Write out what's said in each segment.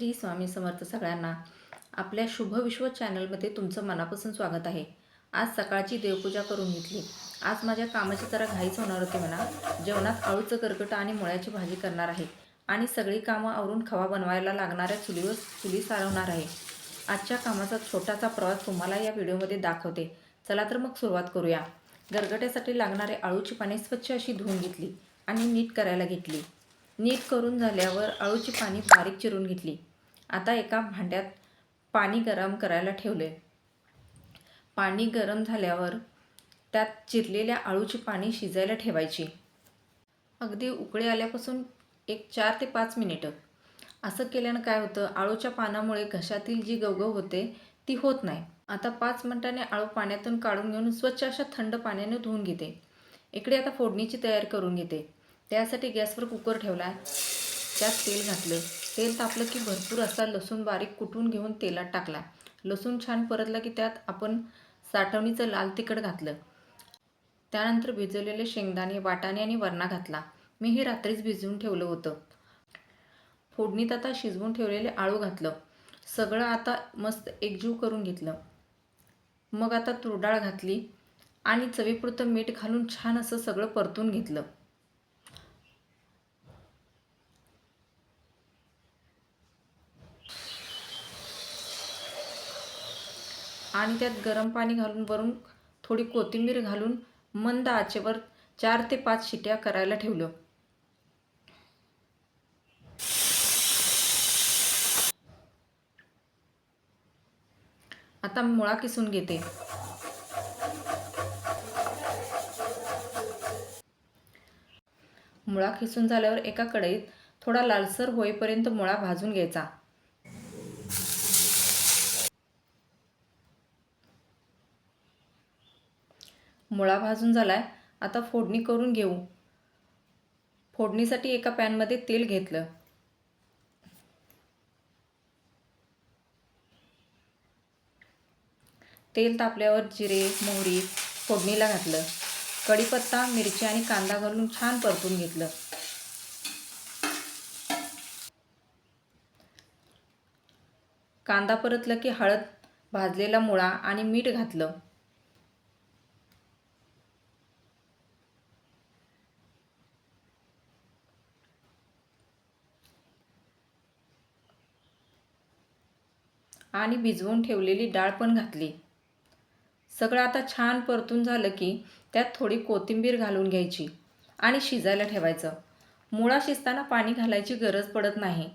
श्री स्वामी समर्थ सगळ्यांना. आपल्या शुभविश्व चॅनलमध्ये तुमचं मनापासून स्वागत आहे. आज सकाळची देवपूजा करून घेतली. आज माझ्या कामाची जरा घाईच होणार होती म्हणा. जेवणात आळूचं गरगटं आणि मुळ्याची भाजी करणार आहे आणि सगळी कामं आवरून खवा बनवायला लागणाऱ्या चुली सारवणार आहे. आजच्या कामाचा छोटासा प्रवास तुम्हाला या व्हिडिओमध्ये दाखवते. चला तर मग सुरुवात करूया. गरगट्यासाठी लागणारे आळूची पाने स्वच्छ अशी धुवून घेतली आणि नीट करायला घेतली. नीट करून झाल्यावर आळूची पाने बारीक चिरून घेतली. आता एका भांड्यात पाणी गरम करायला ठेवले. पाणी गरम झाल्यावर त्यात चिरलेल्या आळूची पाने शिजायला ठेवायची. अगदी उकळी आल्यापासून एक 4 ते 5 मिनिटं. असं केल्यानं काय होतं, आळूच्या पानामुळे घशातील जी गवगव होते ती होत नाही. आता 5 मिनिटांनी आळू पाण्यातून काढून घेऊन स्वच्छ अशा थंड पाण्याने धुवून घेते. इकडे आता फोडणीची तयारी करून घेते. त्यासाठी गॅसवर कुकर ठेवला. त्यात तेल घातलं. तेल तापलं की भरपूर असा लसूण बारीक कुटून घेऊन तेलात टाकला. लसूण छान परतला की त्यात आपण साठवणीचं लाल तिखट घातलं. त्यानंतर भिजवलेले शेंगदाणे, वाटाणे आणि वरणा घातला. मी हे रात्रीच भिजवून ठेवलं होतं. फोडणीत आता शिजवून ठेवलेले आळू घातलं. सगळं आता मस्त एकजीव करून घेतलं. मग आता तूर डाळ घातली आणि चवीपुरतं मीठ घालून छान असं सगळं परतून घेतलं. आणि त्यात गरम पाणी घालून वरून थोडी कोथिंबीर घालून मंद आचेवर 4 ते 5 शिट्या करायला ठेवलं. आता मुळा किसून घेते. मुळा किसून झाल्यावर एका कढईत थोडा लालसर होईपर्यंत मुळा भाजून घ्यायचा. मुळा भाजून झालाय. आता फोडणी करून घेऊ. फोडणीसाठी एका पॅनमध्ये तेल घेतलं. तेल तापल्यावर जिरे, मोहरी फोडणीला घातलं. कढीपत्ता, मिरची आणि कांदा घालून छान परतून घेतलं. कांदा परतला की हळद, भाजलेला मुळा आणि मीठ घातलं. आणि भिजवून ठेवलेली डाळ पण घातली. सगळं आता छान परतून झालं की त्यात थोडी कोथिंबीर घालून घ्यायची आणि शिजायला ठेवायचं. मुळा शिजताना पाणी घालायची गरज पडत नाही.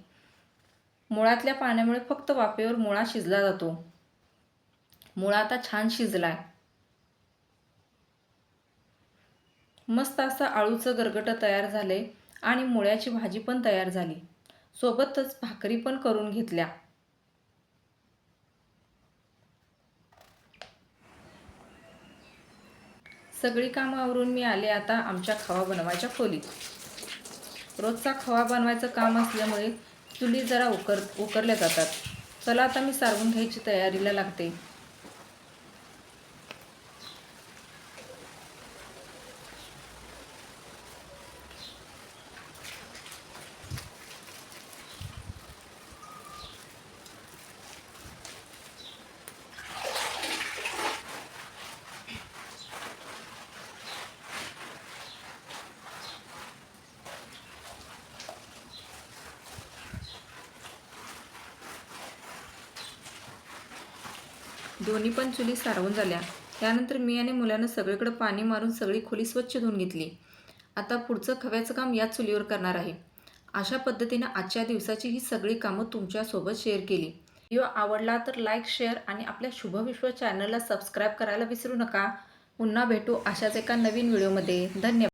मुळातल्या पाण्यामुळे फक्त वाफेवर मुळा शिजला जातो. मुळा आता छान शिजलाय. मस्त असं आळूचं गरगटं तयार झाले आणि मुळ्याची भाजी पण तयार झाली. सोबतच भाकरी पण करून घेतल्या. सगळी कामं आवरून मी आले आता आमच्या खवा बनवायच्या खोलीत. रोजचा खवा बनवायचं काम असल्यामुळे चुली जरा उकरल्या जातात. चला आता मी सारवून घ्यायची तयारीला लागते. दोन्ही पण चुली सारवून झाल्या. त्यानंतर मी आणि मुलानं सगळीकडे पाणी मारून सगळी खोली स्वच्छ धुवून घेतली. आता पुढचं खव्याचं काम याच चुलीवर करणार आहे. अशा पद्धतीनं आजच्या दिवसाची ही सगळी कामं तुमच्यासोबत शेअर केली. व्हिडिओ आवडला तर लाईक, शेअर आणि आपल्या शुभविश्व चॅनलला सबस्क्राईब करायला विसरू नका. पुन्हा भेटू अशाच एका नवीन व्हिडिओमध्ये. धन्यवाद.